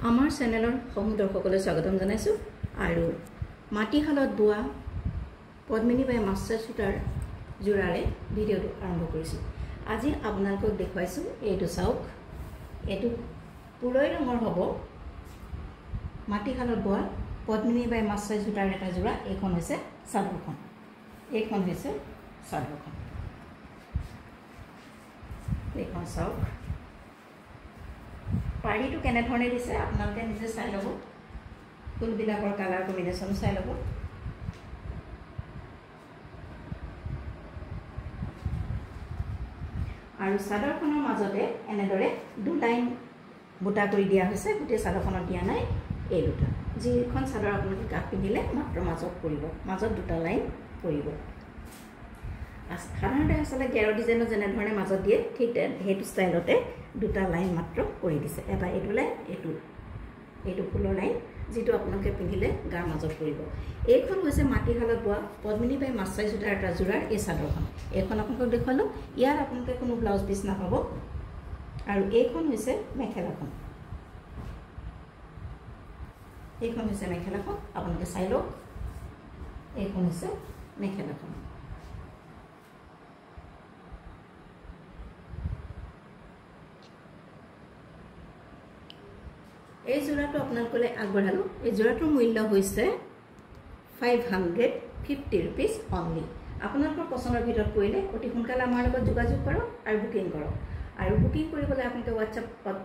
আমাৰ চেনেলৰ দৰ্শকলৈ স্বাগতম জনাইছো আৰু মাটিশালত বোৱা পদ্মিনী বাই মাছাই সূতাৰ জোৰাৰে ভিডিঅটো আৰম্ভ কৰিছো। আজি আপোনালোকক দেখুৱাইছো এইটো চাওক, এইটো পুৰৈ ৰঙৰ হ'ব মাটিশালত বোৱা পদ্মিনী বাই মাছাই সূতাৰ এটা জোৰা। এইখন হৈছে চাদৰখন, এইখন হৈছে চাদৰখন। এইখন চাওক, পাৰীটো কেনে ধৰণে দিছে আপোনালোকে নিজে চাই ল'ব, ফুলবিলাকৰ কালাৰ কম্বিনেশ্যন চাই ল'ব। আৰু চাদৰখনৰ মাজতে এনেদৰে দু লাইন বুটা কৰি দিয়া হৈছে, গোটেই চাদৰখনত দিয়া নাই। এই দুটা যিখন চাদৰ আপোনালোকে কাপ পিন্ধিলে মাত্ৰ মাজত পৰিব, মাজত দুটা লাইন পৰিব। সাধাৰণতে আচলতে গেৰ ডিজাইনত যেনেধৰণে মাজত দিয়ে ঠিক সেইটো ষ্টাইলতে দুটা লাইন মাত্ৰ কৰি দিছে, এটা এইটো লাইন, এইটো ফুলৰ লাইন, যিটো আপোনালোকে পিন্ধিলে গাৰ মাজত পৰিব। এইখন হৈছে মাটিশালত বোৱা পদ্মিনী বাই মাছাই সূতাৰ এটা জোৰাৰ এই চাদৰখন। এইখন আপোনালোকক দেখুৱালোঁ, ইয়াত আপোনালোকে কোনো ব্লাউজ পিচ নাপাব। আৰু এইখন হৈছে মেখেলাখন, এইখন হৈছে মেখেলাখন, আপোনালোকে চাই লওক। এইখন হৈছে মেখেলাখন। এই জোৰাটো আপোনালোকলৈ আগবঢ়ালোঁ। এই জোৰাটোৰ মূল্য হৈছে 550 rupees অনলি। আপোনালোকৰ পচন্দৰ ভিতৰত পৰিলে অতি সোনকালে আমাৰ লগত যোগাযোগ কৰক আৰু বুকিং কৰক। আৰু বুকিং কৰিবলৈ আপোনালোকে হোৱাটছআপত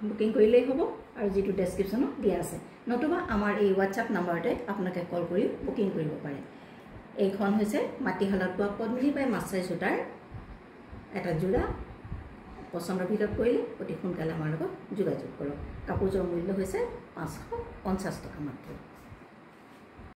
বুকিং কৰিলেই হ'ব, আৰু যিটো ডেছক্ৰিপশ্যনত দিয়া আছে, নতুবা আমাৰ এই হোৱাটছআপ নাম্বাৰতে আপোনালোকে কল কৰি বুকিং কৰিব পাৰে। এইখন হৈছে মাটিশালত বোৱা পদ্মিনী বাই মাছাই সূতাৰ এটা জোৰা। পচন্দৰ ভিতৰত কৰিলে অতি সোনকালে আমাৰ লগত যোগাযোগ কৰক। কাপোৰযোৰৰ মূল্য হৈছে 550 টকা মাত্ৰ।